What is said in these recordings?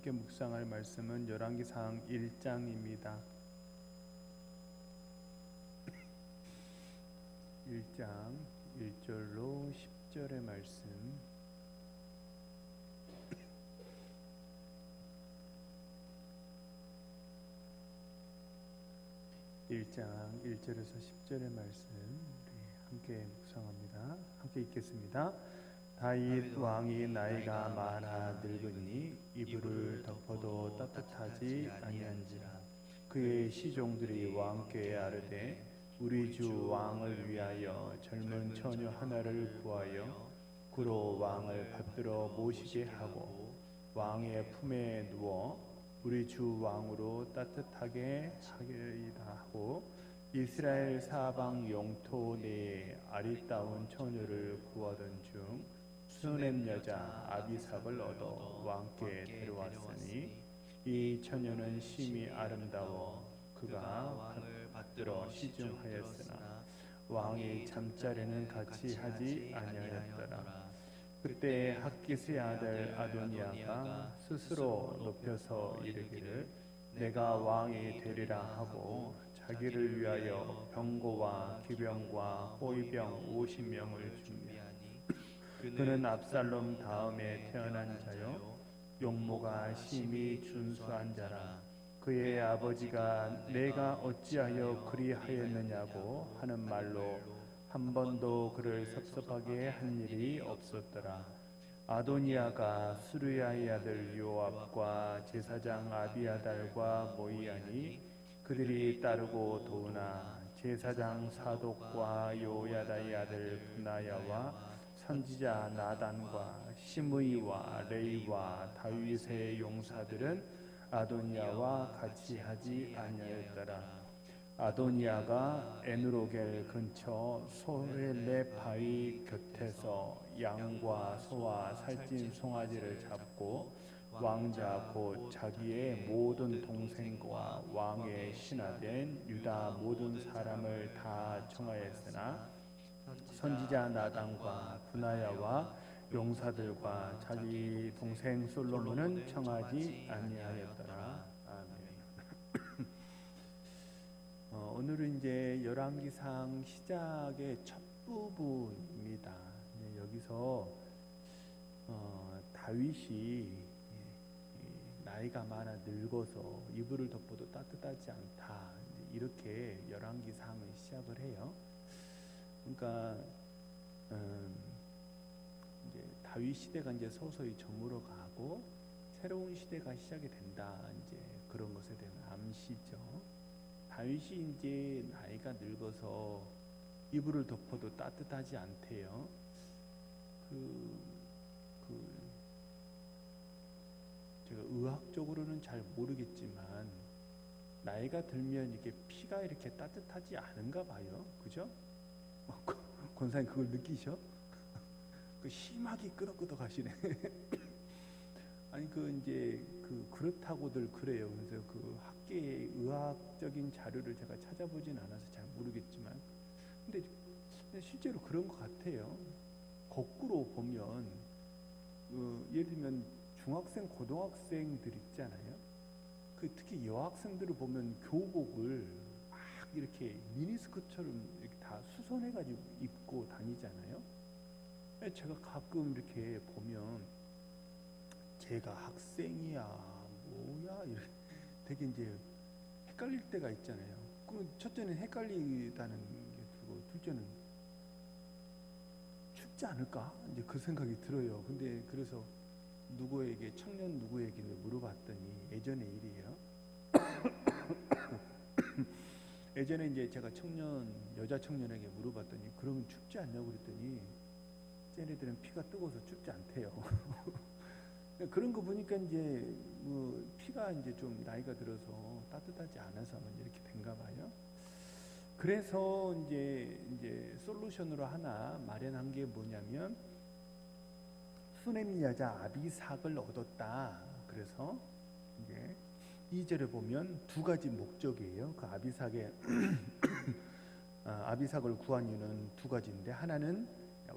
함께 묵상할 말씀은 열왕기상 1장입니다. 1장 1절로 10절의 말씀. (1장) 1절에서 10절의 말씀 함께 묵상합니다. 함께 읽겠습니다. 다윗 왕이 나이가 많아 늙으니 이불을 덮어도 따뜻하지 아니한지라. 그의 시종들이 왕께 아뢰되 우리 주 왕을 위하여 젊은 처녀 하나를 구하여 그로 왕을 받들어 모시게 하고 왕의 품에 누워 우리 주 왕으로 따뜻하게 하리이다 하고 이스라엘 사방 영토 내에 아리따운 처녀를 구하던 중 수넴 여자 아비삭을 얻어 왕께 데려왔으니 이 처녀는 심히 아름다워 그가 왕을 받들어 시중하였으나 왕이 잠자리는 같이 하지 아니하였더라. 그때 핫기스의 아들 아도니아가 스스로 높여서 이르기를 내가 왕이 되리라 하고 자기를 위하여 병거와 기병과 호위병 50명을 준비하니 그는 압살롬 다음에 태어난 자요 용모가 심히 준수한 자라. 그의 아버지가 내가 어찌하여 그리하였느냐고 하는 말로 한 번도 그를 섭섭하게 한 일이 없었더라. 아도니아가 수르야의 아들 요압과 제사장 아비아달과 모이하니 그들이 따르고 도우나 제사장 사독과 요야다의 아들 브나야와 선지자 나단과 시므이와 레이와 다윗의 용사들은 아도니아와 같이 하지 아니하였더라. 아도니아가 에누로겔 근처 소렐레바위 곁에서 양과 소와 살찐 송아지를 잡고 왕자 곧 자기의 모든 동생과 왕의 신하된 유다 모든 사람을 다 청하였으나 선지자 나단과 브나야와 용사들과 자기 동생 솔로몬은 청하지 아니하였더라. 아멘. 오늘은 이제 열왕기상 시작의 첫 부분입니다. 여기서 다윗이 나이가 많아 늙어서 이불을 덮어도 따뜻하지 않다, 이렇게 열왕기상을 시작을 해요. 그러니까 이제 다윗 시대가 이제 서서히 저물어 가고 새로운 시대가 시작이 된다, 이제 그런 것에 대한 암시죠. 다윗이 이제 나이가 늙어서 이불을 덮어도 따뜻하지 않대요. 제가 의학적으로는 잘 모르겠지만 나이가 들면 이게 피가 이렇게 따뜻하지 않은가 봐요. 그죠? 권사님 그걸 느끼셔? 심하게 끄덕끄덕 하시네. 아니 이제 그렇다고들 그래요. 그래서 학계의 의학적인 자료를 제가 찾아보진 않아서 잘 모르겠지만, 근데 실제로 그런 것 같아요. 거꾸로 보면 예를 들면 중학생, 고등학생들 있잖아요. 특히 여학생들을 보면 교복을 막 이렇게 미니스커트처럼 이렇게 다 수선해가지고 입고 다니잖아요. 제가 가끔 이렇게 보면 제가 학생이야 뭐야 이렇게 되게 이제 헷갈릴 때가 있잖아요. 첫째는 헷갈리다는 게 들고, 둘째는 춥지 않을까? 이제 그 생각이 들어요. 근데 그래서 청년 누구에게 물어봤더니 예전의 일이에요. 예전에 이제 제가 여자 청년에게 물어봤더니 그러면 춥지 않냐고 그랬더니 쟤네들은 피가 뜨거워서 춥지 않대요. 그런 거 보니까 이제 피가 이제 좀 나이가 들어서 따뜻하지 않아서 이렇게 된가 봐요. 그래서 이제 솔루션으로 하나 마련한 게 뭐냐면 수넴 여자 아비삭을 얻었다. 그래서 이제 2절에 보면 두 가지 목적이에요. 그 아비삭을 구한 이유는 두 가지인데, 하나는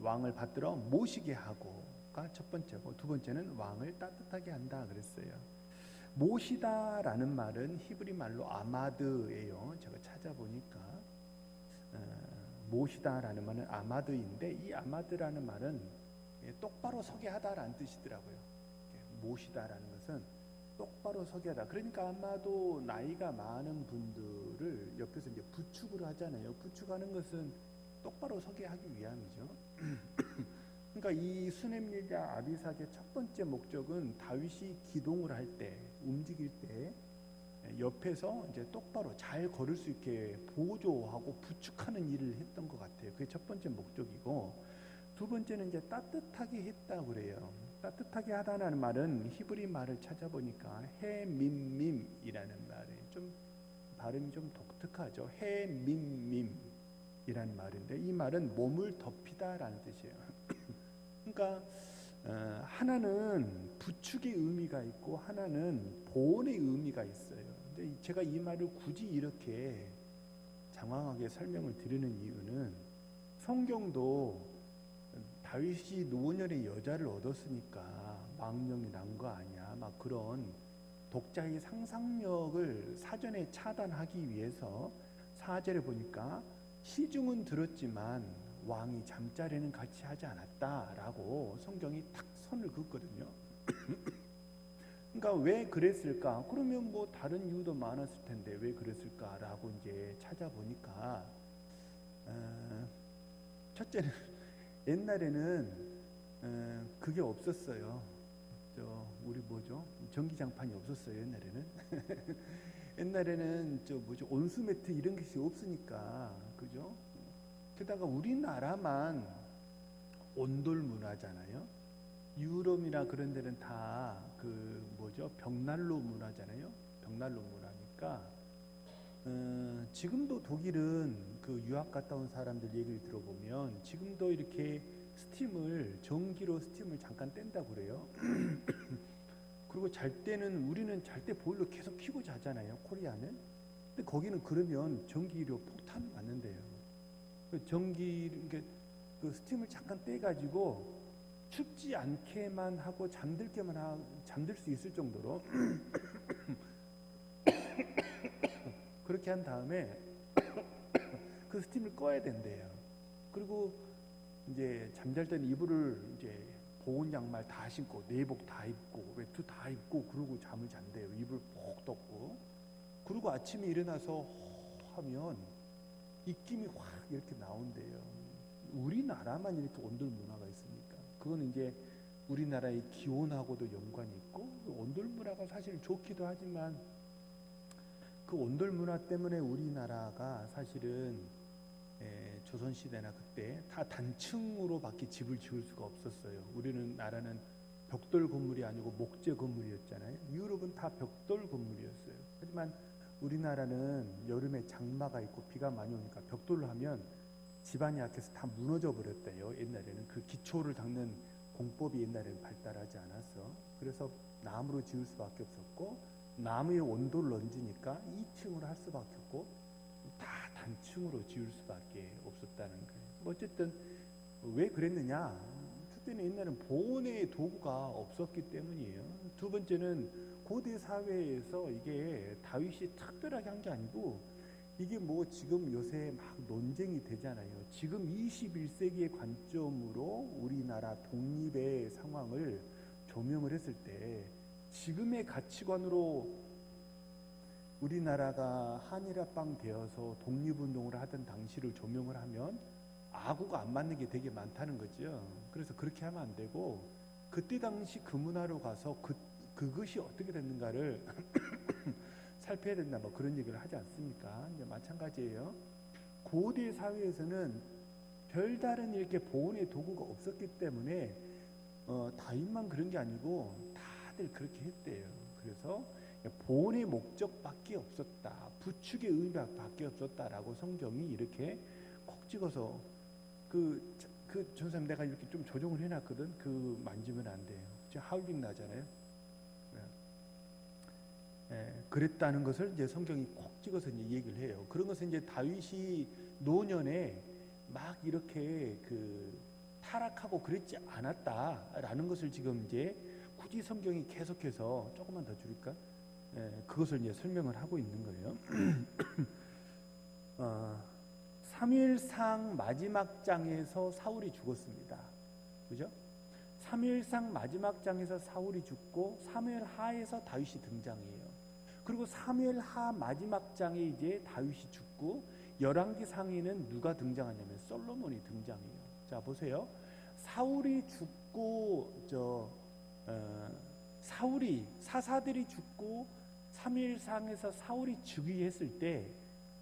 왕을 받들어 모시게 하고가 첫 번째고, 두 번째는 왕을 따뜻하게 한다 그랬어요. 모시다라는 말은 히브리 말로 아마드예요. 제가 찾아보니까 모시다라는 말은 아마드인데, 이 아마드라는 말은 똑바로 서게 하다라는 뜻이더라고요. 모시다라는 것은 똑바로 서게 하다. 그러니까 아마도 나이가 많은 분들을 옆에서 이제 부축을 하잖아요. 부축하는 것은 똑바로 서게 하기 위함이죠. 그러니까 이 수넴일과 아비삭의 첫 번째 목적은 다윗이 기동을 할 때, 움직일 때 옆에서 이제 똑바로 잘 걸을 수 있게 보조하고 부축하는 일을 했던 것 같아요. 그게 첫 번째 목적이고, 두 번째는 이제 따뜻하게 했다고 그래요. 따뜻하게 하다는 말은 히브리 말을 찾아보니까 해밈밈이라는 말이에요. 좀 발음이 좀 독특하죠. 해밈밈이라는 말인데, 이 말은 몸을 덮이다라는 뜻이에요. 그러니까 하나는 부축의 의미가 있고 하나는 보온의 의미가 있어요. 근데 제가 이 말을 굳이 이렇게 장황하게 설명을 드리는 이유는, 성경도 다윗이 노년의 여자를 얻었으니까 망령이 난 거 아니야, 막 그런 독자의 상상력을 사전에 차단하기 위해서 4절에 보니까 시중은 들었지만 왕이 잠자리는 같이 하지 않았다라고 성경이 탁 선을 긋거든요. 그러니까 왜 그랬을까? 그러면 뭐 다른 이유도 많았을 텐데 왜 그랬을까라고 이제 찾아보니까, 첫째는 옛날에는 그게 없었어요. 우리 뭐죠? 전기장판이 없었어요, 옛날에는. 옛날에는 온수매트 이런 것이 없으니까, 그죠? 게다가 우리나라만 온돌 문화잖아요. 유럽이나 그런 데는 다 벽난로 문화잖아요. 벽난로 문화니까 지금도 독일은 그 유학 갔다 온 사람들 얘기를 들어보면 지금도 이렇게 전기로 스팀을 잠깐 뗀다고 그래요. 그리고 잘 때는, 우리는 잘 때 보일러 계속 켜고 자잖아요, 코리아는. 근데 거기는 그러면 전기료 폭탄 맞는데요. 그 스팀을 잠깐 떼가지고 춥지 않게만 하고 잠들 수 있을 정도로 그렇게 한 다음에 그 스팀을 꺼야 된대요. 그리고 이제 잠잘 때는 이불을 이제 보온 양말 다 신고 내복 다 입고 외투 다 입고 그러고 잠을 잔대요. 이불 푹 덮고. 그리고 아침에 일어나서 하면 입김이 확 이렇게 나온대요. 우리나라만 이렇게 온돌 문화가 있으니까. 그건 이제 우리나라의 기온하고도 연관이 있고, 온돌 문화가 사실 좋기도 하지만 그 온돌 문화 때문에 우리나라가 사실은 조선시대나 그때 다 단층으로밖에 집을 지을 수가 없었어요. 우리는 나라는 벽돌 건물이 아니고 목재 건물이었잖아요. 유럽은 다 벽돌 건물이었어요. 하지만 우리나라는 여름에 장마가 있고 비가 많이 오니까 벽돌로 하면 집안이 약해서 다 무너져 버렸대요. 옛날에는 그 기초를 닦는 공법이 옛날에는 발달하지 않았어. 그래서 나무로 지을 수밖에 없었고, 나무에 온도를 얹으니까 2층으로 할 수밖에 없고 다 단층으로 지을 수밖에 없었다는 거예요. 어쨌든 왜 그랬느냐? 첫째는 옛날에는 보온의 도구가 없었기 때문이에요. 두 번째는 고대 사회에서 이게 다윗이 특별하게 한 게 아니고, 이게 뭐 지금 요새 막 논쟁이 되잖아요. 지금 21세기의 관점으로 우리나라 독립의 상황을 조명을 했을 때, 지금의 가치관으로 우리나라가 한일합방 되어서 독립운동을 하던 당시를 조명을 하면 아구가 안 맞는 게 되게 많다는 거죠. 그래서 그렇게 하면 안 되고, 그때 당시 그 문화로 가서 그것이 어떻게 됐는가를 살펴야 된다, 뭐 그런 얘기를 하지 않습니까? 이제 마찬가지예요. 고대 사회에서는 별다른 이렇게 보온의 도구가 없었기 때문에 다윗만 그런 게 아니고 다들 그렇게 했대요. 그래서 보온의 목적밖에 없었다, 부축의 의미밖에 없었다라고 성경이 이렇게 콕 찍어서 전사님 내가 이렇게 좀 조정을 해놨거든. 그 만지면 안 돼요. 하울링 나잖아요. 그랬다는 것을 이제 성경이 콕 찍어서 이제 얘기를 해요. 그런 것은 이제 다윗이 노년에 막 이렇게 타락하고 그랬지 않았다라는 것을 지금 이제 굳이 성경이 계속해서, 조금만 더 줄일까? 그것을 이제 설명을 하고 있는 거예요. 사무엘상 마지막 장에서 사울이 죽었습니다. 그죠? 사무엘상 마지막 장에서 사울이 죽고 사무엘하에서 다윗이 등장해요. 그리고 사무엘하 마지막 장에 이제 다윗이 죽고 열왕기상에는 누가 등장하냐면 솔로몬이 등장해요. 자 보세요. 사울이 죽고 사사들이 죽고 사무엘상에서 사울이 즉위했을 때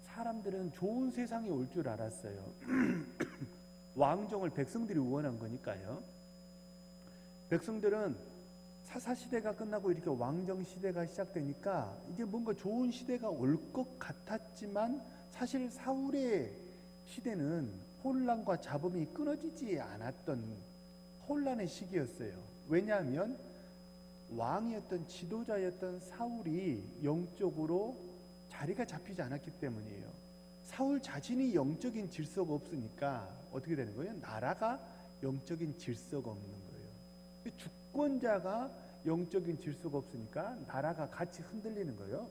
사람들은 좋은 세상이 올 줄 알았어요. 왕정을 백성들이 원한 거니까요. 백성들은 사사시대가 끝나고 이렇게 왕정시대가 시작되니까 이제 뭔가 좋은 시대가 올 것 같았지만 사실 사울의 시대는 혼란과 잡음이 끊어지지 않았던 혼란의 시기였어요. 왜냐하면 왕이었던 지도자였던 사울이 영적으로 자리가 잡히지 않았기 때문이에요. 사울 자신이 영적인 질서가 없으니까 어떻게 되는 거예요? 나라가 영적인 질서가 없는 거예요. 주권자가 영적인 질서가 없으니까 나라가 같이 흔들리는 거예요.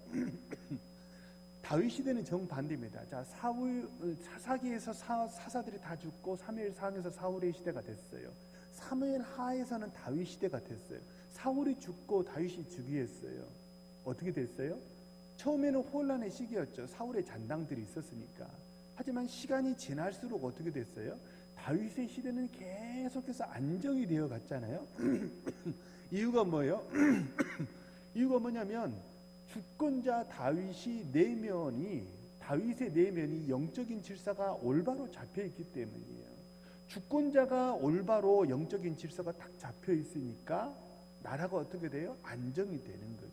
다윗 시대는 정반대입니다. 자, 사사기에서 사사들이 다 죽고 사무엘상에서 사울의 시대가 됐어요. 사무엘하에서는 다윗 시대가 됐어요. 사울이 죽고 다윗이 즉위했어요. 어떻게 됐어요? 처음에는 혼란의 시기였죠. 사울의 잔당들이 있었으니까. 하지만 시간이 지날수록 어떻게 됐어요? 다윗의 시대는 계속해서 안정이 되어 갔잖아요. 이유가 뭐예요? 이유가 뭐냐면 주권자 다윗의 내면이 영적인 질서가 올바로 잡혀 있기 때문이에요. 주권자가 올바로 영적인 질서가 딱 잡혀 있으니까 나라가 어떻게 돼요? 안정이 되는 거죠.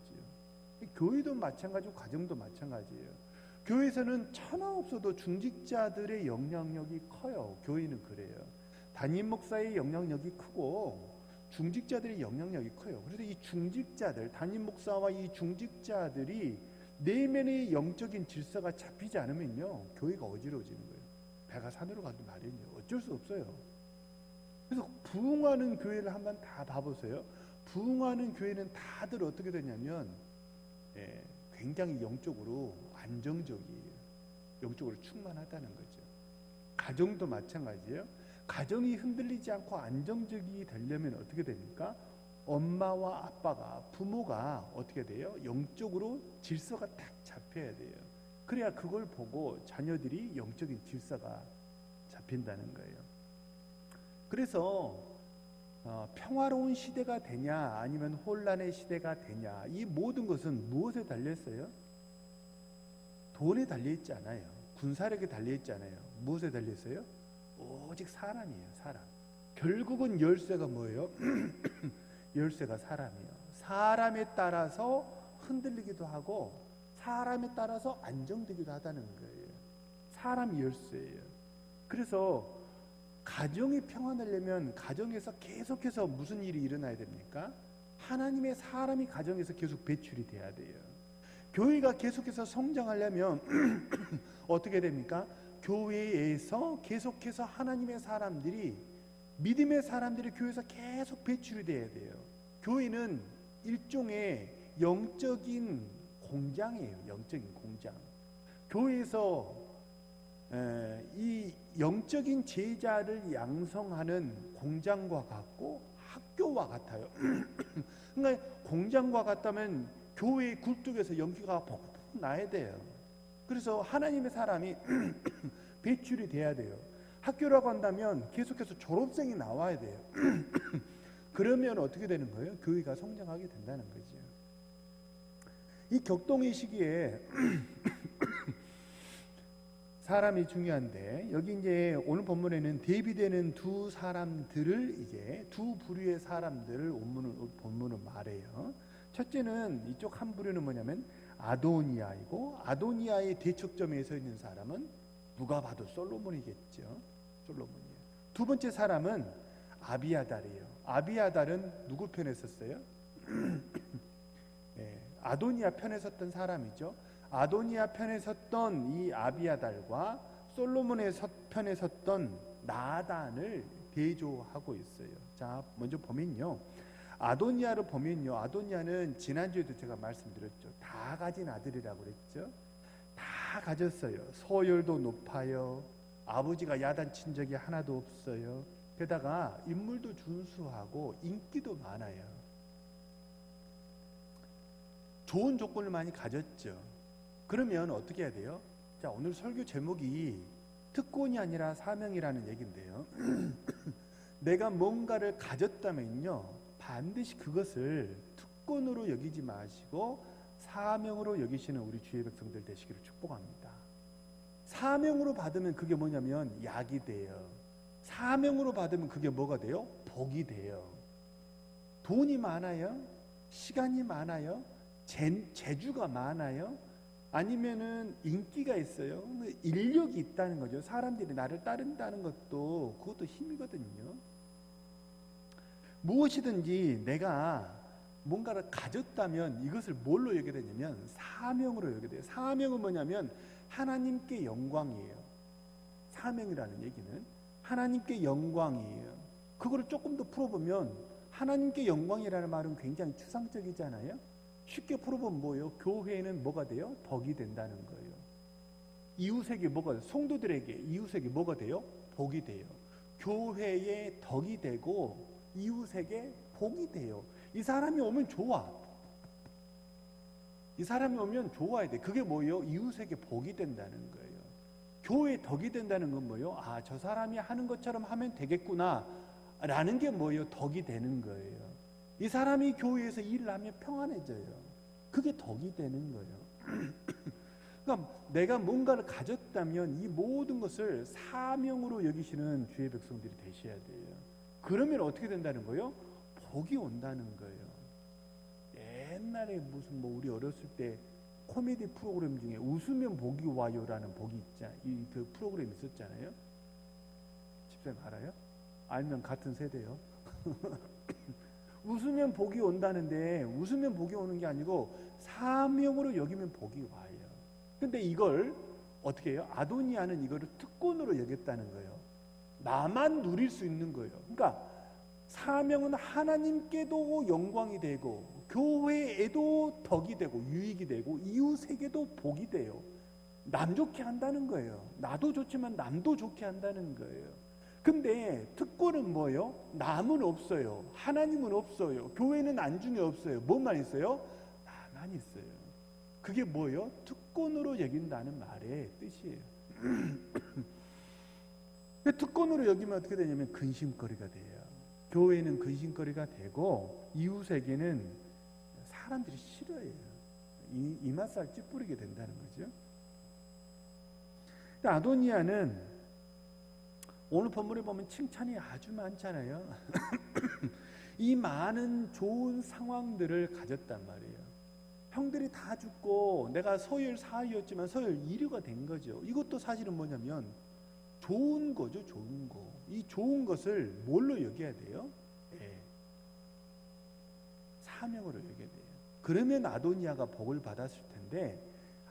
교회도 마찬가지고 가정도 마찬가지예요. 교회에서는 천하 없어도 중직자들의 영향력이 커요. 교회는 그래요. 담임 목사의 영향력이 크고 중직자들의 영향력이 커요. 그래서 이 중직자들, 담임 목사와 이 중직자들이 내면의 영적인 질서가 잡히지 않으면요, 교회가 어지러워지는 거예요. 배가 산으로 가기 마련이에요. 어쩔 수 없어요. 그래서 부흥하는 교회를 한번 다 봐보세요. 부흥하는 교회는 다들 어떻게 되냐면 굉장히 영적으로 안정적이에요. 영적으로 충만하다는 거죠. 가정도 마찬가지예요. 가정이 흔들리지 않고 안정적이 되려면 어떻게 됩니까? 엄마와 아빠가, 부모가 어떻게 돼요? 영적으로 질서가 딱 잡혀야 돼요. 그래야 그걸 보고 자녀들이 영적인 질서가 잡힌다는 거예요. 그래서 평화로운 시대가 되냐 아니면 혼란의 시대가 되냐, 이 모든 것은 무엇에 달려있어요? 돈에 달려있지 않아요. 군사력에 달려있지 않아요. 무엇에 달려있어요? 오직 사람이에요. 사람. 결국은 열쇠가 뭐예요? 열쇠가 사람이에요. 사람에 따라서 흔들리기도 하고 사람에 따라서 안정되기도 하다는 거예요. 사람이 열쇠예요. 그래서 가정이 평안하려면 가정에서 계속해서 무슨 일이 일어나야 됩니까? 하나님의 사람이 가정에서 계속 배출이 돼야 돼요. 교회가 계속해서 성장하려면 어떻게 됩니까? 교회에서 계속해서 하나님의 사람들이, 믿음의 사람들이 교회에서 계속 배출이 돼야 돼요. 교회는 일종의 영적인 공장이에요. 영적인 공장. 교회에서 이 영적인 제자를 양성하는 공장과 같고 학교와 같아요. 그러니까 공장과 같다면 교회의 굴뚝에서 연기가 폭폭 나야 돼요. 그래서 하나님의 사람이 배출이 돼야 돼요. 학교라고 한다면 계속해서 졸업생이 나와야 돼요. 그러면 어떻게 되는 거예요? 교회가 성장하게 된다는 거죠. 이 격동의 시기에 사람이 중요한데, 여기 이제 오늘 본문에는 대비되는 두 사람들을, 이제 두 부류의 사람들을 본문은 말해요. 첫째는, 이쪽 한 부류는 뭐냐면 아도니아이고, 아도니아의 대척점에 서 있는 사람은 누가 봐도 솔로몬이겠죠. 솔로몬이에요. 두 번째 사람은 아비아달이에요. 아비아달은 누구 편에 섰어요? 아도니아 편에 섰던 사람이죠. 아도니아 편에 섰던 이 아비아달과 솔로몬의 편에 섰던 나단을 대조하고 있어요. 자, 먼저 보면요, 아도니아를 보면요, 아도니아는 지난주에도 제가 말씀드렸죠. 다 가진 아들이라고 그랬죠. 다 가졌어요. 서열도 높아요. 아버지가 야단친 적이 하나도 없어요. 게다가 인물도 준수하고 인기도 많아요. 좋은 조건을 많이 가졌죠. 그러면 어떻게 해야 돼요? 자, 오늘 설교 제목이 특권이 아니라 사명이라는 얘기인데요. 내가 뭔가를 가졌다면요, 반드시 그것을 특권으로 여기지 마시고 사명으로 여기시는 우리 주의 백성들 되시기를 축복합니다. 사명으로 받으면 그게 뭐냐면 약이 돼요. 사명으로 받으면 그게 뭐가 돼요? 복이 돼요. 돈이 많아요? 시간이 많아요? 재주가 많아요? 아니면은 인기가 있어요? 인력이 있다는 거죠. 사람들이 나를 따른다는 것도 그것도 힘이거든요. 무엇이든지 내가 뭔가를 가졌다면 이것을 뭘로 여겨야 되냐면 사명으로 여겨야 돼요. 사명은 뭐냐면 하나님께 영광이에요. 사명이라는 얘기는 하나님께 영광이에요. 그거를 조금 더 풀어보면 하나님께 영광이라는 말은 굉장히 추상적이잖아요. 쉽게 풀어보면 뭐예요? 교회는 뭐가 돼요? 덕이 된다는 거예요. 이웃에게 뭐가 돼요? 성도들에게 이웃에게 뭐가 돼요? 복이 돼요. 교회에 덕이 되고 이웃에게 복이 돼요. 이 사람이 오면 좋아. 이 사람이 오면 좋아야 돼. 그게 뭐예요? 이웃에게 복이 된다는 거예요. 교회에 덕이 된다는 건 뭐예요? 아, 저 사람이 하는 것처럼 하면 되겠구나 라는 게 뭐예요? 덕이 되는 거예요. 이 사람이 교회에서 일을 하면 평안해져요. 그게 덕이 되는 거예요. 그러니까 내가 뭔가를 가졌다면 이 모든 것을 사명으로 여기시는 주의 백성들이 되셔야 돼요. 그러면 어떻게 된다는 거예요? 복이 온다는 거예요. 옛날에 무슨 우리 어렸을 때 코미디 프로그램 중에 웃으면 복이 와요라는 복이 있잖아요. 그 프로그램 있었잖아요. 집사님 알아요? 알면 같은 세대요. 웃으면 복이 온다는데 웃으면 복이 오는 게 아니고 사명으로 여기면 복이 와요. 근데 이걸 어떻게 해요? 아도니아는 이거를 특권으로 여겼다는 거예요. 나만 누릴 수 있는 거예요. 그러니까 사명은 하나님께도 영광이 되고 교회에도 덕이 되고 유익이 되고 이웃에게도 복이 돼요. 남 좋게 한다는 거예요. 나도 좋지만 남도 좋게 한다는 거예요. 근데 특권은 뭐예요? 남은 없어요. 하나님은 없어요. 교회는 안중에 없어요. 뭐만 있어요? 나만 있어요. 그게 뭐예요? 특권으로 여긴다는 말의 뜻이에요. 특권으로 여기면 어떻게 되냐면 근심거리가 돼요. 교회는 근심거리가 되고 이웃에게는 사람들이 싫어해요. 이맛살 찌푸리게 된다는 거죠. 아도니아는 오늘 본문에 보면 칭찬이 아주 많잖아요. 이 많은 좋은 상황들을 가졌단 말이에요. 형들이 다 죽고 내가 서열 4위였지만 서열 1위가 된 거죠. 이것도 사실은 뭐냐면 좋은 거죠. 좋은 거. 이 좋은 것을 뭘로 여겨야 돼요? 네. 사명으로 여겨야 돼요. 그러면 아도니아가 복을 받았을 텐데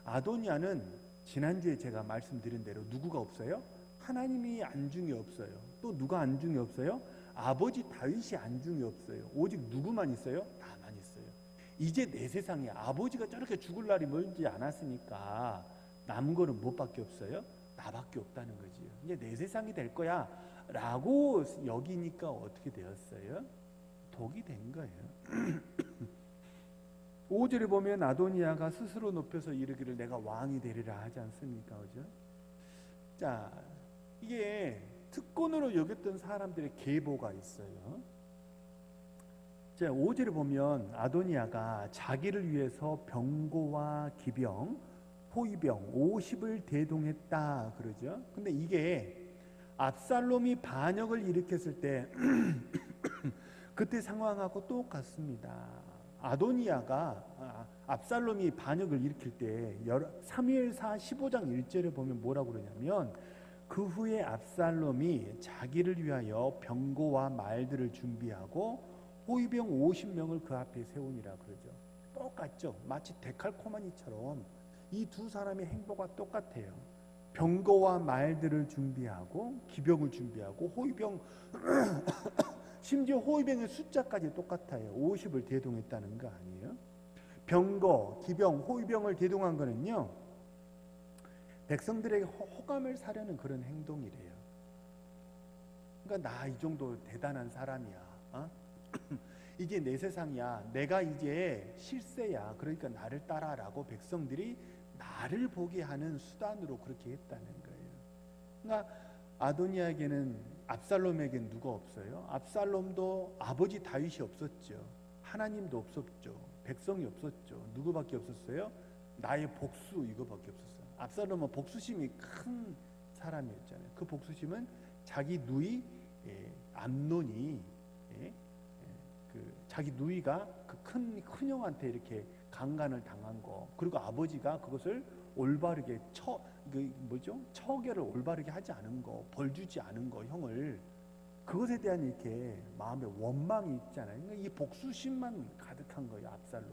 아도니아는 지난주에 제가 말씀드린 대로 누구가 없어요? 하나님이 안중에 없어요. 또 누가 안중에 없어요? 아버지 다윗이 안중에 없어요. 오직 누구만 있어요? 나만 있어요. 이제 내 세상에 아버지가 저렇게 죽을 날이 멀지 않았으니까 남은 거는 무엇밖에 없어요? 나밖에 없다는 거지요. 이제 내 세상이 될 거야 라고 여기니까 어떻게 되었어요? 독이 된 거예요. 5절에 보면 아도니아가 스스로 높여서 이르기를 내가 왕이 되리라 하지 않습니까? 그죠? 자, 이게 특권으로 여겼던 사람들의 계보가 있어요. 자, 5절에 보면 아도니아가 자기를 위해서 병고와 기병, 호위병 50을 대동했다 그러죠. 근데 이게 압살롬이 반역을 일으켰을 때 그때 상황하고 똑같습니다. 아도니아가 압살롬이 반역을 일으킬 때 사무엘하 15장 1절에 보면 뭐라고 그러냐면 그 후에 압살롬이 자기를 위하여 병고와 말들을 준비하고 호위병 50명을 그 앞에 세우니라 그러죠. 똑같죠. 마치 데칼코마니처럼 이 두 사람의 행보가 똑같아요. 병거와 말들을 준비하고 기병을 준비하고 호위병 심지어 호위병의 숫자까지 똑같아요. 50을 대동했다는 거 아니에요? 병거, 기병, 호위병을 대동한 거는요, 백성들에게 호감을 사려는 그런 행동이래요. 그러니까 나 이 정도 대단한 사람이야. 어? 이게 내 세상이야. 내가 이제 실세야. 그러니까 나를 따라라고 백성들이 나를 보게 하는 수단으로 그렇게 했다는 거예요. 그러니까 아도니아에게는, 압살롬에게는 누가 없어요? 압살롬도 아버지 다윗이 없었죠. 하나님도 없었죠. 백성이 없었죠. 누구밖에 없었어요? 나의 복수, 이거밖에 없었어요. 압살롬은 복수심이 큰 사람이었잖아요. 그 복수심은 자기 누이 암논이 자기 누이가 그 큰 형한테 이렇게 강간을 당한 거, 그리고 아버지가 그것을 올바르게 처결을 올바르게 하지 않은 거, 벌 주지 않은 거, 형을, 그것에 대한 이렇게 마음의 원망이 있잖아요. 그러니까 이 복수심만 가득한 거예요, 압살롬.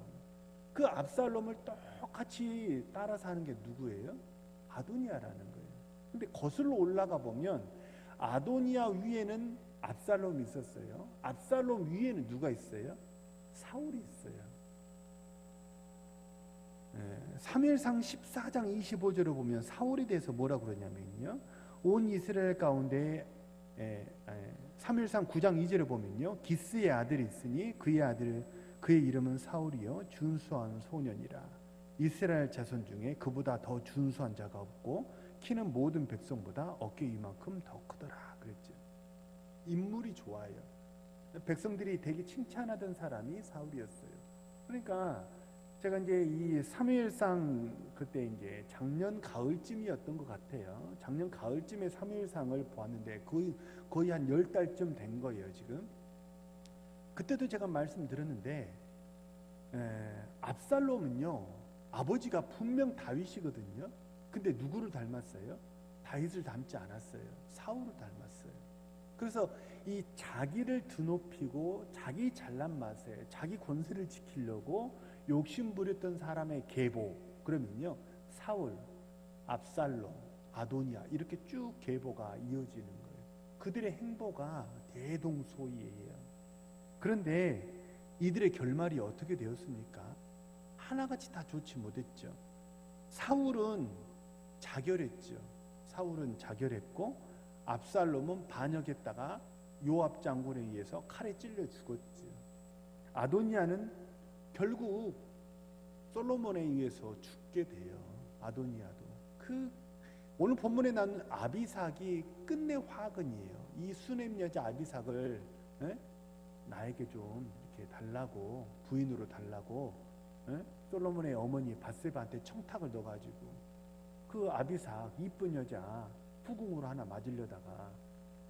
그 압살롬을 똑같이 따라서 하는 게 누구예요? 아도니아라는 거예요. 근데 거슬러 올라가 보면 아도니아 위에는 압살롬이 있었어요. 압살롬 위에는 누가 있어요? 사울이 있어요. 사무엘상 14장 25절을 보면 사울에 대해서 뭐라고 그러냐면요, 온 이스라엘 가운데 사무엘상 9장 2절을 보면요, 기스의 아들이 있으니 그의 이름은 사울이요 준수한 소년이라. 이스라엘 자손 중에 그보다 더 준수한 자가 없고 키는 모든 백성보다 어깨 이만큼 더 크더라 그랬죠. 인물이 좋아요. 백성들이 되게 칭찬하던 사람이 사울이었어요. 그러니까 제가 이제 이 사무엘상 그때 이제 작년 가을쯤이었던 것 같아요. 작년 가을쯤에 사무엘상을 보았는데 거의 한 10달쯤 된 거예요, 지금. 그때도 제가 말씀드렸는데, 압살롬은요, 아버지가 분명 다윗이거든요. 근데 누구를 닮았어요? 다윗을 닮지 않았어요. 사울을 닮았어요. 그래서 이 자기를 드높이고 자기 잘난 맛에 자기 권세를 지키려고 욕심 부렸던 사람의 계보, 그러면요, 사울, 압살롬, 아도니아, 이렇게 쭉 계보가 이어지는 거예요. 그들의 행보가 대동소이해요. 그런데 이들의 결말이 어떻게 되었습니까? 하나같이 다 좋지 못했죠. 사울은 자결했죠. 사울은 자결했고, 압살롬은 반역했다가 요압 장군에 의해서 칼에 찔려 죽었죠. 아도니아는 결국 솔로몬에 의해서 죽게 돼요. 아도니아도. 오늘 본문에 나오는 아비삭이 끝내 화근이에요. 이 수넴 여자 아비삭을 나에게 좀 이렇게 달라고, 부인으로 달라고 솔로몬의 어머니 밧세바한테 청탁을 넣어가지고 그 아비삭 이쁜 여자 후궁으로 하나 맞으려다가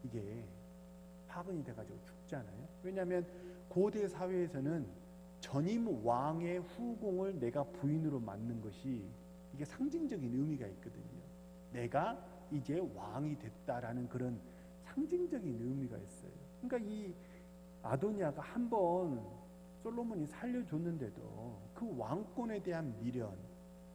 이게 파근이 돼가지고 죽잖아요. 왜냐하면 고대 사회에서는 전임 왕의 후궁을 내가 부인으로 맞는 것이 이게 상징적인 의미가 있거든요. 내가 이제 왕이 됐다라는 그런 상징적인 의미가 있어요. 그러니까 이 아도니아가 한번 솔로몬이 살려줬는데도 그 왕권에 대한 미련,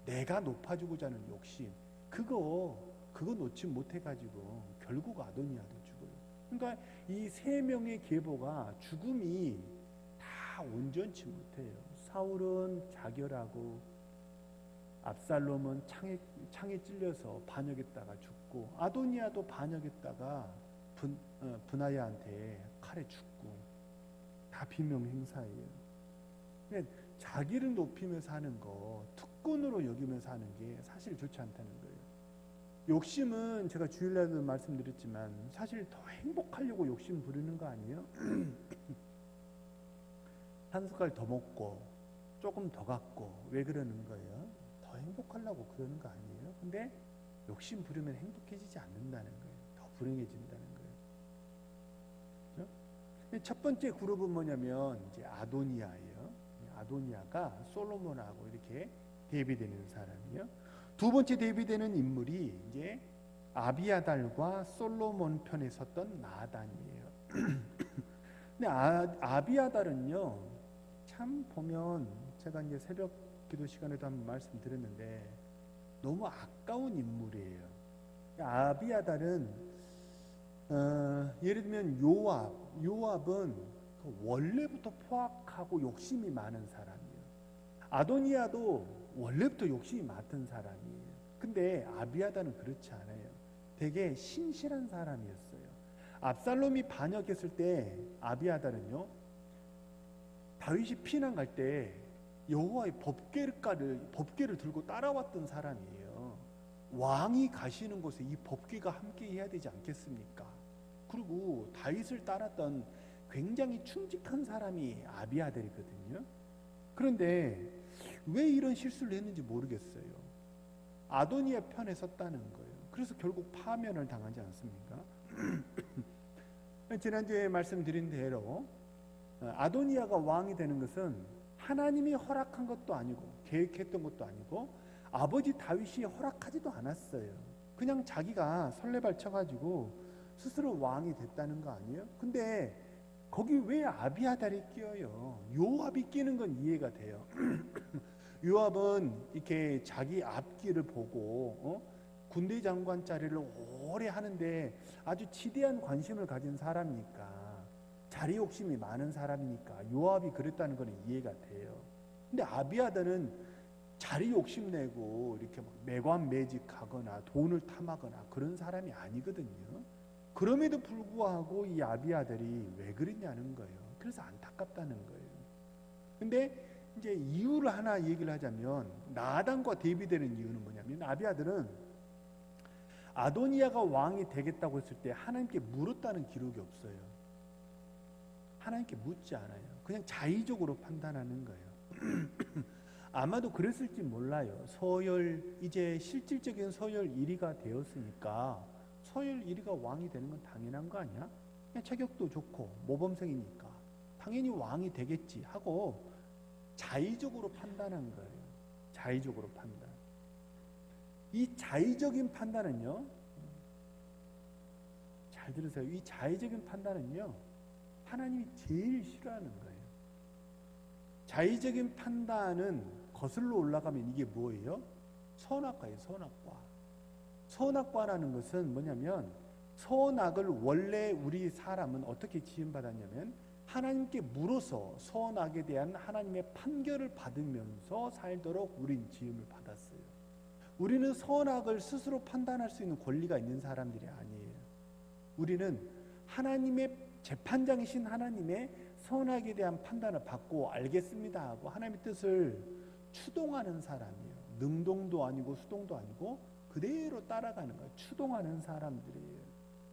내가 높아지고자 하는 욕심, 그거 놓지 못해가지고 결국 아도니아도 죽어요. 그러니까 이 세 명의 계보가 죽음이 다 온전치 못해요. 사울은 자결하고, 압살롬은 창에 찔려서 반역했다가 죽고, 아도니아도 반역했다가 분하야한테 칼에 죽고, 다 비명행사예요. 그러니까 자기를 높이면서 하는 거, 특권으로 여기면서 하는 게 사실 좋지 않다는 거예요. 욕심은 제가 주일날도 말씀드렸지만 사실 더 행복하려고 욕심 부리는 거 아니에요? 한 숟갈 더 먹고 조금 더 갖고 왜 그러는 거예요? 더 행복하려고 그러는 거 아니에요? 근데 욕심 부리면 행복해지지 않는다는 거예요. 더 불행해진다는 거예요. 그렇죠? 첫 번째 그룹은 뭐냐면 이제 아도니아예요. 아도니아가 솔로몬하고 이렇게 대비되는 사람이요. 두 번째 대비되는 인물이 이제 아비아달과 솔로몬 편에 섰던 나단이에요. 근데 아비아달은요, 참 보면 제가 이제 새벽 기도 시간에도 한번 말씀드렸는데 너무 아까운 인물이에요. 아비아달은 예를 들면 요압, 요압은 그 원래부터 포악하고 욕심이 많은 사람이에요. 아도니아도 원래부터 욕심이 많던 사람이에요. 근데 아비아다는 그렇지 않아요. 되게 신실한 사람이었어요. 압살롬이 반역했을 때 아비아다는요, 다윗이 피난 갈 때 여호와의 법궤를 들고 따라왔던 사람이에요. 왕이 가시는 곳에 이 법궤가 함께 해야 되지 않겠습니까? 그리고 다윗을 따랐던 굉장히 충직한 사람이 아비아달이거든요. 그런데 왜 이런 실수를 했는지 모르겠어요. 아도니아 편에 섰다는 거예요. 그래서 결국 파면을 당하지 않습니까? 지난주에 말씀드린 대로 아도니아가 왕이 되는 것은 하나님이 허락한 것도 아니고 계획했던 것도 아니고 아버지 다윗이 허락하지도 않았어요. 그냥 자기가 설레발 쳐가지고 스스로 왕이 됐다는 거 아니에요? 근데 거기 왜 아비아달이 끼어요? 요압이 끼는 건 이해가 돼요. 요압은 이렇게 자기 앞길을 보고 군대 장관 자리를 오래 하는데 아주 지대한 관심을 가진 사람이니까, 자리 욕심이 많은 사람이니까 요압이 그랬다는 건 이해가 돼요. 근데 아비아달은 자리 욕심내고 이렇게 막 매관매직하거나 돈을 탐하거나 그런 사람이 아니거든요. 그럼에도 불구하고 이 아비아달이 왜 그랬냐는 거예요. 그래서 안타깝다는 거예요. 근데 이제 이유를 하나 얘기를 하자면, 나단과 대비되는 이유는 뭐냐면, 아비아달은 아도니아가 왕이 되겠다고 했을 때 하나님께 물었다는 기록이 없어요. 하나님께 묻지 않아요. 그냥 자의적으로 판단하는 거예요. 아마도 그랬을지 몰라요. 이제 실질적인 서열 1위가 되었으니까 서열 1위가 왕이 되는 건 당연한 거 아니야? 그냥 체격도 좋고 모범생이니까 당연히 왕이 되겠지 하고 자의적으로 판단한 거예요. 자의적으로 판단. 이 자의적인 판단은요, 잘 들으세요. 이 자의적인 판단은요, 하나님이 제일 싫어하는 거예요. 자의적인 판단은 거슬러 올라가면 이게 뭐예요? 선악과예요. 선악과. 선악과라는 것은 뭐냐면, 선악을 원래 우리 사람은 어떻게 지음받았냐면 하나님께 물어서 선악에 대한 하나님의 판결을 받으면서 살도록 우린 지음을 받았어요. 우리는 선악을 스스로 판단할 수 있는 권리가 있는 사람들이 아니에요. 우리는 하나님의 재판장이신 하나님의 선악에 대한 판단을 받고 알겠습니다 하고 하나님의 뜻을 추동하는 사람이에요. 능동도 아니고 수동도 아니고 그대로 따라가는 거예요. 추동하는 사람들이에요.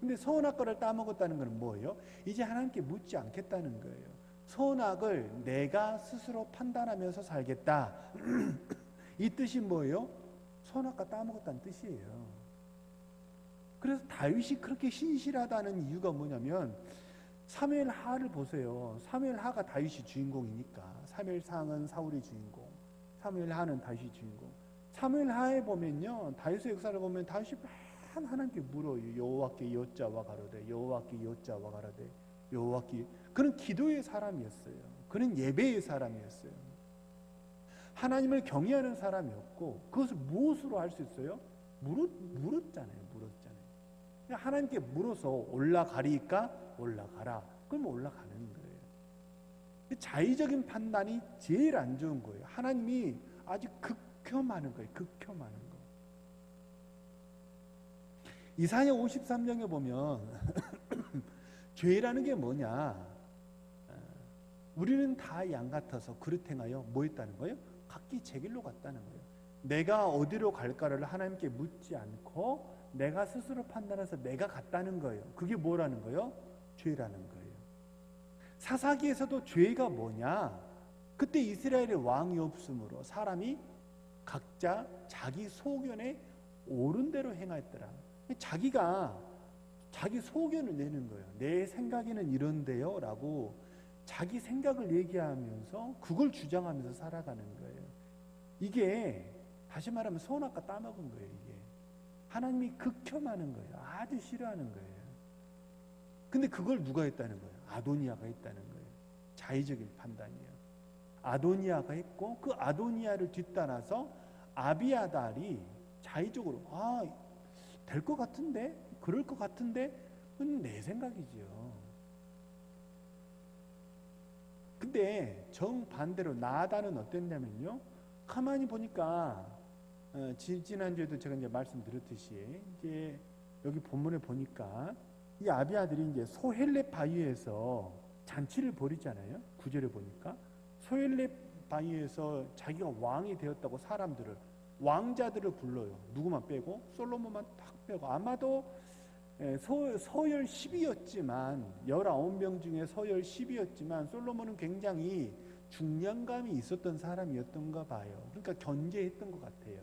근데 선악과를 따먹었다는 것은 뭐예요? 이제 하나님께 묻지 않겠다는 거예요. 선악을 내가 스스로 판단하면서 살겠다. 이 뜻이 뭐예요? 선악과 따먹었다는 뜻이에요. 그래서 다윗이 그렇게 신실하다는 이유가 뭐냐면, 사무엘하를 보세요. 사무엘하가 다윗이 주인공이니까. 사무엘상은 사울이 주인공, 사무엘하는 다윗이 주인공. 사무엘하에 보면요, 다윗의 역사를 보면 다윗이 하나님께 물어요. 여호와께 여짜와 가로되, 여호와께 여짜와 가로되, 여호와께. 그는 기도의 사람이었어요. 그는 예배의 사람이었어요. 하나님을 경외하는 사람이었고, 그것을 무엇으로 할 수 있어요? 물었잖아요. 하나님께 물어서 올라가리까 올라가라. 그러면 올라가는 거예요. 자의적인 판단이 제일 안 좋은 거예요. 하나님이 아주 극혐하는 거예요. 극혐하는 거. 이사야 53장에 보면 죄라는 게 뭐냐? 우리는 다 양 같아서 그릇 행하여 뭐 했다는 거예요? 각기 제 길로 갔다는 거예요. 내가 어디로 갈까를 하나님께 묻지 않고 내가 스스로 판단해서 내가 갔다는 거예요. 그게 뭐라는 거예요? 죄라는 거예요. 사사기에서도 죄가 뭐냐? 그때 이스라엘의 왕이 없으므로 사람이 각자 자기 소견에 옳은 대로 행하였더라. 자기가 자기 소견을 내는 거예요. 내 생각에는 이런데요 라고 자기 생각을 얘기하면서 그걸 주장하면서 살아가는 거예요. 이게 다시 말하면 선악과 따먹은 거예요. 이게 하나님이 극혐하는 거예요. 아주 싫어하는 거예요. 근데 그걸 누가 했다는 거예요? 아도니아가 했다는 거예요. 자의적인 판단이에요. 아도니아가 했고, 그 아도니아를 뒤따라서 아비아달이 자의적으로 될 것 같은데, 그럴 것 같은데, 그건 내 생각이지요. 근데 정반대로 나단은 어땠냐면요. 가만히 보니까 지난주에도 제가 이제 말씀드렸듯이 이제 여기 본문에 보니까 이 아비아들이 이제 소헬렙 바위에서 잔치를 벌이잖아요. 9절에 보니까 소헬렙 바위에서 자기가 왕이 되었다고 사람들을 왕자들을 불러요. 누구만 빼고 솔로몬만 딱 빼고 아마도 서열 10위였지만 19명 중에 서열 10위였지만 솔로몬은 굉장히 중량감이 있었던 사람이었던가 봐요. 그러니까 견제했던 것 같아요.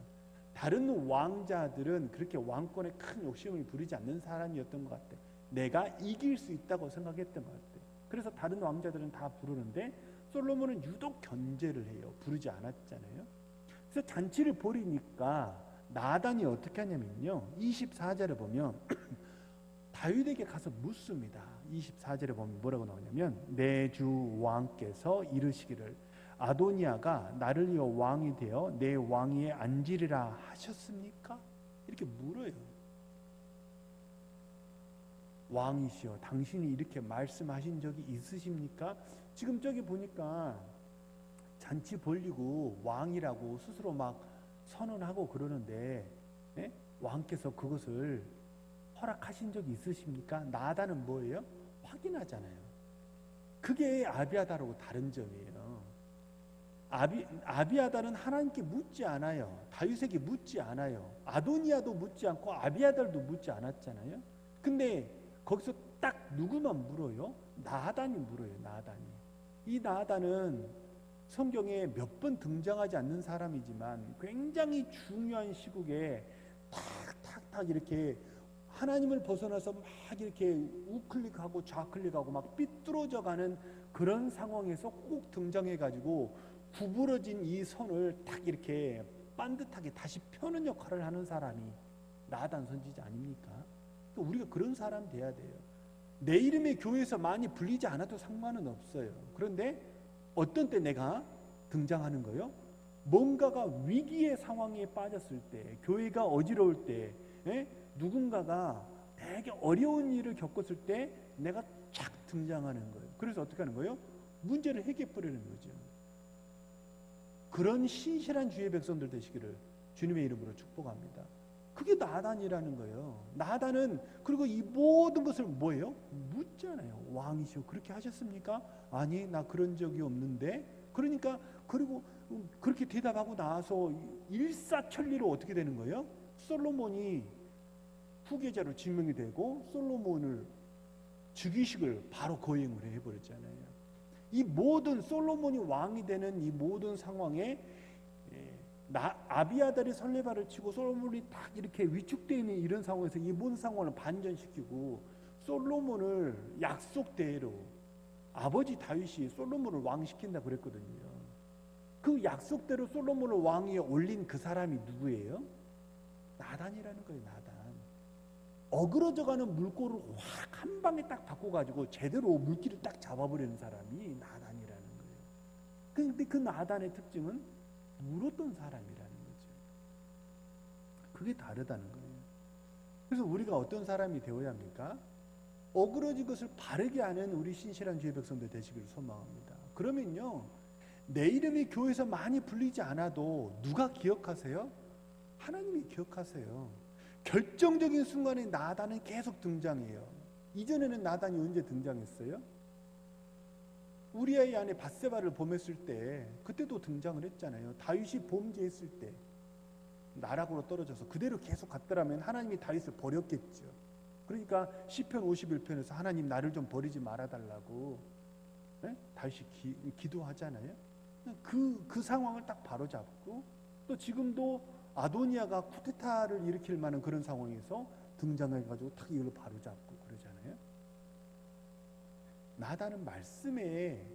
다른 왕자들은 그렇게 왕권에 큰 욕심을 부리지 않는 사람이었던 것 같아요. 내가 이길 수 있다고 생각했던 것 같아요. 그래서 다른 왕자들은 다 부르는데 솔로몬은 유독 견제를 해요. 부르지 않았잖아요. 그래서 잔치를 벌이니까 나단이 어떻게 하냐면요. 24절에 보면 다윗에게 가서 묻습니다. 24절에 보면 뭐라고 나오냐면 내 주 왕께서 이르시기를 아도니아가 나를 이어 왕이 되어 내 왕위에 앉으리라 하셨습니까? 이렇게 물어요. 왕이시여 당신이 이렇게 말씀하신 적이 있으십니까? 지금 저기 보니까 잔치 벌리고 왕이라고 스스로 막 선언하고 그러는데 왕께서 그것을 허락하신 적이 있으십니까? 나단은 뭐예요? 확인하잖아요. 그게 아비아다라고 다른 점이에요. 아비아다는 하나님께 묻지 않아요. 다윗에게 묻지 않아요. 아도니아도 묻지 않고 아비아달도 묻지 않았잖아요. 근데 거기서 딱 누구만 물어요? 나단이 물어요. 나단이. 이 나단은 성경에 몇 번 등장하지 않는 사람이지만 굉장히 중요한 시국에 탁탁탁 이렇게 하나님을 벗어나서 막 이렇게 우클릭하고 좌클릭하고 막 삐뚤어져가는 그런 상황에서 꼭 등장해가지고 구부러진 이 선을 딱 이렇게 반듯하게 다시 펴는 역할을 하는 사람이 나단 선지자 아닙니까? 우리가 그런 사람 돼야 돼요. 내 이름의 교회에서 많이 불리지 않아도 상관은 없어요. 그런데 어떤 때 내가 등장하는 거예요? 뭔가가 위기의 상황에 빠졌을 때, 교회가 어지러울 때, 누군가가 되게 어려운 일을 겪었을 때 내가 착 등장하는 거예요. 그래서 어떻게 하는 거예요? 문제를 해결해 버리는 거죠. 그런 신실한 주의 백성들 되시기를 주님의 이름으로 축복합니다. 그게 나단이라는 거예요. 나단은 그리고 이 모든 것을 뭐예요? 묻잖아요. 왕이시오 그렇게 하셨습니까? 아니 나 그런 적이 없는데. 그러니까 그리고 그렇게 대답하고 나서 일사천리로 어떻게 되는 거예요? 솔로몬이 후계자로 지명이 되고 솔로몬을 즉위식을 바로 거행을 해버렸잖아요. 이 모든 솔로몬이 왕이 되는 이 모든 상황에 아비아달이 설레발을 치고 솔로몬이 딱 이렇게 위축되어 있는 이런 상황에서 이 모든 상황을 반전시키고 솔로몬을 약속대로 아버지 다윗이 솔로몬을 왕시킨다 그랬거든요. 그 약속대로 솔로몬을 왕위에 올린 그 사람이 누구예요? 나단이라는 거예요. 나단. 어그러져가는 물꼬를 확 한 방에 딱 바꿔가지고 제대로 물기를 딱 잡아버리는 사람이 나단이라는 거예요. 그런데 그 나단의 특징은 물었던 사람이라는 거죠. 그게 다르다는 거예요. 그래서 우리가 어떤 사람이 되어야 합니까? 어그러진 것을 바르게 하는 우리 신실한 주의 백성들 되시기를 소망합니다. 그러면요, 내 이름이 교회에서 많이 불리지 않아도 누가 기억하세요? 하나님이 기억하세요. 결정적인 순간에 나단은 계속 등장해요. 이전에는 나단이 언제 등장했어요? 우리아의 아내 밧세바를 범했을 때 그때도 등장을 했잖아요. 다윗이 범죄했을 때 나락으로 떨어져서 그대로 계속 갔더라면 하나님이 다윗을 버렸겠죠. 그러니까 시편 51편에서 하나님 나를 좀 버리지 말아달라고 다윗이 기도하잖아요. 그 상황을 딱 바로잡고 또 지금도 아도니아가 쿠데타를 일으킬 만한 그런 상황에서 등장해가지고 탁 이걸로 바로잡고 그러잖아요. 나단은 말씀의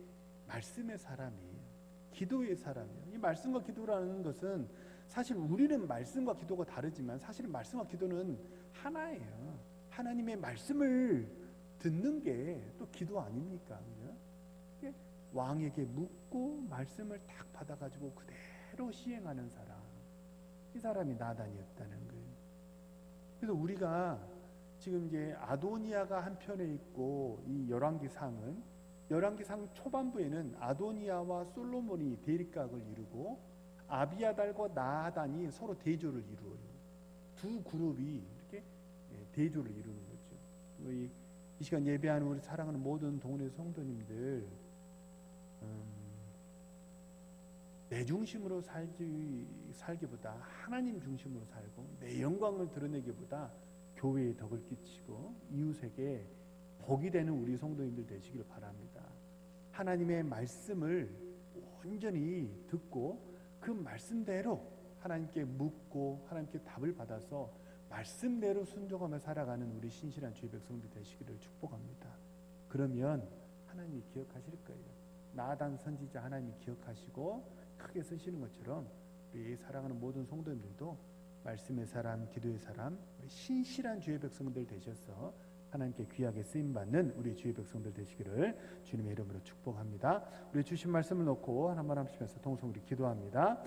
사람이에요. 기도의 사람이에요. 이 말씀과 기도라는 것은 사실 우리는 말씀과 기도가 다르지만 사실은 말씀과 기도는 하나예요. 하나님의 말씀을 듣는 게 또 기도 아닙니까? 그죠? 왕에게 묻고 말씀을 딱 받아가지고 그대로 시행하는 사람. 이 사람이 나단이었다는 거예요. 그래서 우리가 지금 이제 아도니아가 한편에 있고 이 열왕기상은 열왕기상 초반부에는 아도니아와 솔로몬이 대립각을 이루고 아비아달과 나하단이 서로 대조를 이루어요. 두 그룹이 이렇게 대조를 이루는 거죠. 이 시간 예배하는 우리 사랑하는 모든 동네 성도님들, 내 중심으로 살기보다 하나님 중심으로 살고, 내 영광을 드러내기보다 교회에 덕을 끼치고 이웃에게 복이 되는 우리 성도님들 되시길 바랍니다. 하나님의 말씀을 온전히 듣고 그 말씀대로 하나님께 묻고 하나님께 답을 받아서 말씀대로 순종하며 살아가는 우리 신실한 주의 백성들 되시기를 축복합니다. 그러면 하나님이 기억하실 거예요. 나단 선지자 하나님이 기억하시고 크게 쓰시는 것처럼 우리 사랑하는 모든 성도님들도 말씀의 사람, 기도의 사람, 우리 신실한 주의 백성들 되셔서 하나님께 귀하게 쓰임받는 우리 주의 백성들 되시기를 주님의 이름으로 축복합니다. 우리 주신 말씀을 놓고 한 번 하시면서 통성 우리 기도합니다.